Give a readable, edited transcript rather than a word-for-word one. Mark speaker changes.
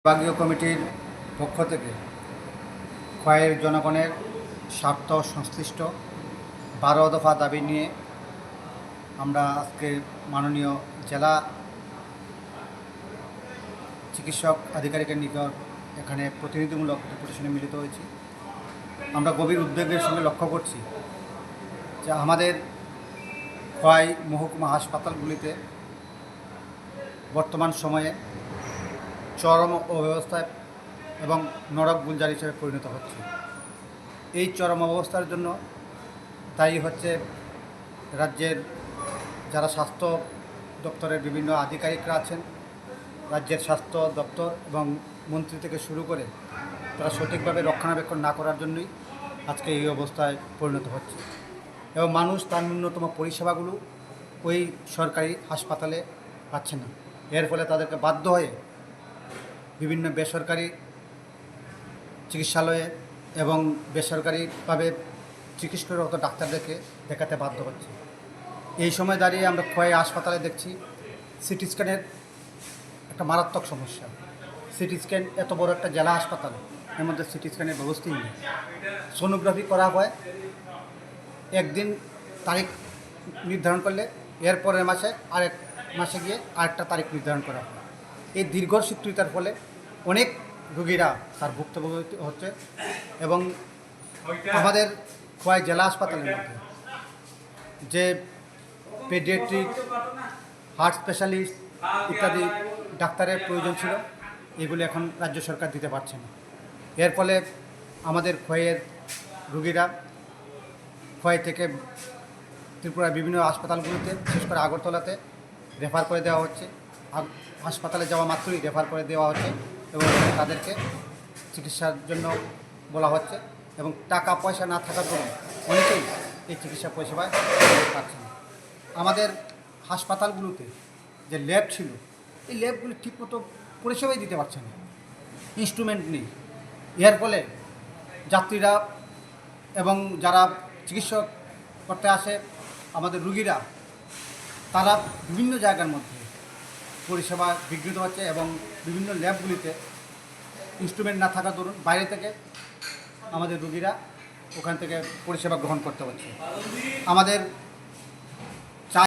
Speaker 1: বিভাগীয় কমিটির পক্ষ থেকে খোয়াইয়ের জনগণের স্বার্থ সংশ্লিষ্ট 12 দফা দাবি নিয়ে আমরা আজকে মাননীয় জেলা চিকিৎসক আধিকারিকের নিকট এখানে প্রতিনিধিমূলক ডেপুটেশনে মিলিত হয়েছি। আমরা গভীর উদ্বেগের সঙ্গে লক্ষ্য করছি যে আমাদের খোয়াই মহকুমা হাসপাতালগুলিতে বর্তমান সময়ে চরম অব্যবস্থায় এবং নরক গুলজার হিসেবে পরিণত হচ্ছে। এই চরম অবস্থার জন্য দায়ী হচ্ছে রাজ্যের যারা স্বাস্থ্য দপ্তরের বিভিন্ন আধিকারিকরা আছেন, রাজ্যের স্বাস্থ্য দপ্তর এবং মন্ত্রী থেকে শুরু করে তারা সঠিকভাবে রক্ষণাবেক্ষণ না করার জন্যই আজকে এই অবস্থায় পরিণত হচ্ছে এবং মানুষ তার ন্যূনতম পরিষেবাগুলো ওই সরকারি হাসপাতালে পাচ্ছে না। এর ফলে তাদেরকে বাধ্য হয়ে বিভিন্ন বেসরকারি চিকিৎসালয়ে এবং বেসরকারিভাবে চিকিৎসকরত ডাক্তারদেরকে দেখাতে বাধ্য হচ্ছে। এই সময় দাঁড়িয়ে আমরা খোয়াই হাসপাতালে দেখছি সিটি স্ক্যানের একটা মারাত্মক সমস্যা। সিটি স্ক্যান এত বড় একটা জেলা হাসপাতাল, এর মধ্যে সিটি স্ক্যানের ব্যবস্থাই নেই। সোনোগ্রাফি করা হয় একদিন তারিখ নির্ধারণ করলে এরপরের মাসে আরেক মাসে গিয়ে আরেকটা তারিখ নির্ধারণ করা হয়। এই দীর্ঘসূত্রিতার ফলে অনেক রোগীরা তার ভুক্তভোগী হচ্ছে এবং আমাদের খোয়াই জেলা হাসপাতালের মধ্যে যে পেডিয়াট্রিক, হার্ট স্পেশালিস্ট ইত্যাদি ডাক্তারের প্রয়োজন ছিল, এগুলি এখন রাজ্য সরকার দিতে পারছে না। এর ফলে আমাদের খোয়াইয়ের রোগীরা খোয়াই থেকে ত্রিপুরার বিভিন্ন হাসপাতালগুলোতে, বিশেষ করে আগরতলাতে রেফার করে দেওয়া হচ্ছে। হাসপাতালে যাওয়া মাত্রই রেফার করে দেওয়া হচ্ছে এবং তাদেরকে চিকিৎসার জন্য বলা হচ্ছে এবং টাকা পয়সা না থাকার জন্য অনেকেই এই চিকিৎসা পরিষেবায় পাচ্ছে না। আমাদের হাসপাতালগুলোতে যে ল্যাব ছিল, এই ল্যাবগুলি ঠিকমতো পরিষেবাই দিতে পারছে না, ইনস্ট্রুমেন্ট নেই। এর ফলে যাত্রীরা এবং যারা চিকিৎসক করতে আসে আমাদের রুগীরা, তারা বিভিন্ন জায়গার মধ্যে পরিষেবা বিঘ্নিত হচ্ছে এবং বিভিন্ন ল্যাবগুলিতে ইনস্ট্রুমেন্ট না থাকার দরুন বাইরে থেকে আমাদের রুগীরা ওখান থেকে পরিষেবা গ্রহণ করতে হচ্ছে। আমাদের